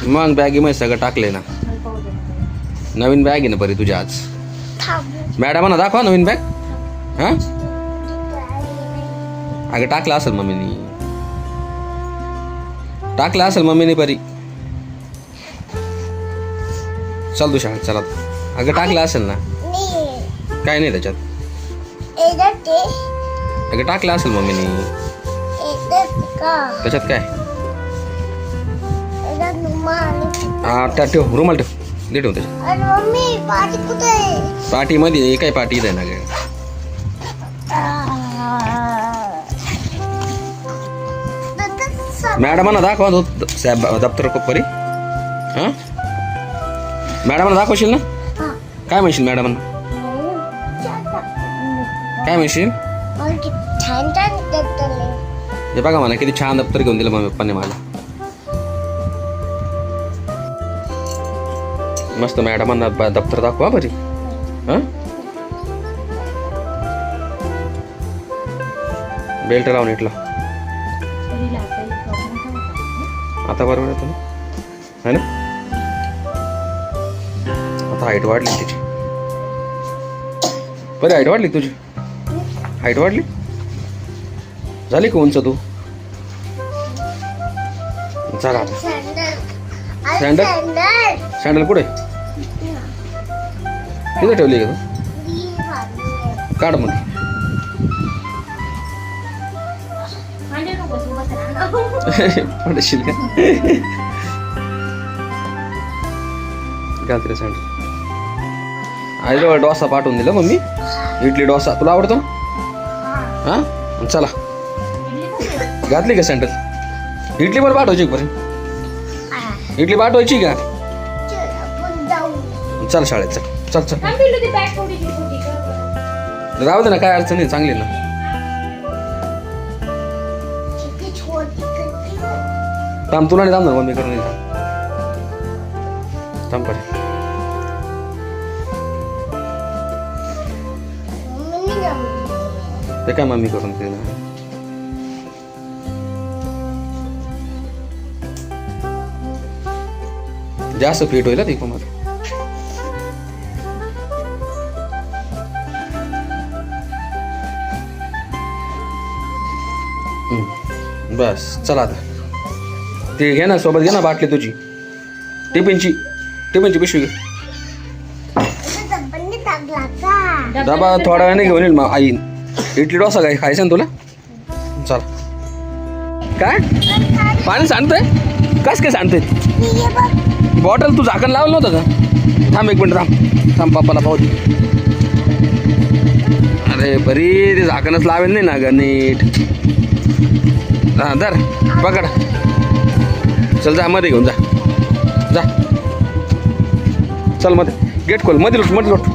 मग बॅगेमध्ये सगळं टाकले ना. नवीन बॅग आहे ना परी तुझी आज. मॅडमांना दाखवा नवीन बॅग. हां अगं टाकलं असेल मम्मीनी. टाकलं असेल मम्मीने परी. चल तू शाळेत चला. अगं टाकलं असेल ना. काय नाही त्याच्यात. अगं टाकलं असेल मम्मीने. त्याच्यात काय. हा त्या ठेव रुमाल ठेव. दे ठेव त्याच्यात. पाटी मध्ये काय पाटी आहे ना ग. मॅडमांना दाखवा दप्तर परी. हां मॅडमांना दाखवशील ना. काय म्हणशील मॅडमांना. काय म्हणशील. हे बघा मला किती छान दप्तर घेऊन दिलं मम्मी पप्पाने मला. मस्त मॅडमांना दप्तर दाखवा बरी. हां बेल्ट लावून इटला. आता बरोबर आहे तुम्ही है ना. आता हाईट वाढली तिची. बरं हाईट वाढली तुझी. हाईट वाढली झाली का उंच तू. चला आता. सँडल सँडल कुठे तिथे ठेवली का तू. काढ मग. पडशील का. घाल सँडल. आईजवळ डोसा पाठवून दिला मम्मी. इडली डोसा तुला आवडतो. हां चला घातली का सँडल. इडली पण पाठवायची बरं. इडली पाठवायची का. चल शाळेत चल चल चल. राहू दे ना काय अडचण नाही चांगली ना. थांब तुला नाही थांबणार मम्मी करून थांब परे. ते काय मम्मी करून ते ना. जास्त फिट होईल ती कोमल. बस चला आता. ते घे ना सोबत. घे ना बाटली तुझी. टिफिनची पिशवी घे. डबा थोड्या वेळाने घेऊन येईल मग आई. इडली डोसा काय खायचं ना तुला. चल काय पाणी सांडतंय. कस काय सांडतंय. बॉटल तू झाकण लावलं नव्हतं का. थांब एक मिनिट थांब पप्पाला पाहू दे. अरे बरी ते झाकणच लावेल नाही ना ग नीट. हां धर पकड. चल जा मध्ये घेऊन जा. जा चल मध्ये. गेट खोल. मध्ये लोट मध्ये लोट.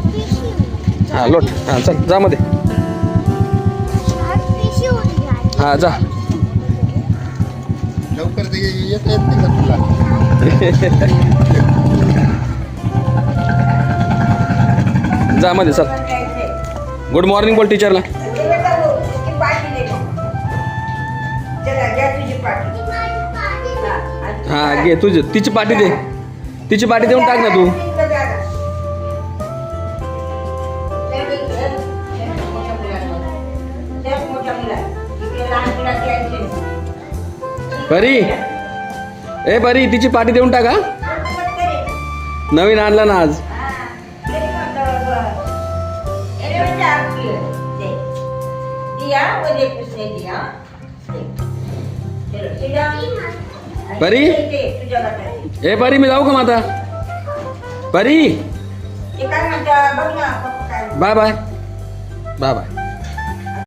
हां लोट. हां चल जा मध्ये. हां जा. लवकर येत नाही का तुला. जा मध्ये चल. गुड मॉर्निंग बोल टीचरला. हां घे तुझी तिची पाटी दे. तिची पाटी देऊन टाक ना तू. परी ए परी तिची पाटी देऊन टाका. नवीन आणला ना आज. परी ए परी मी जाऊ का मग आता. परी बाय बाय बाय बाय.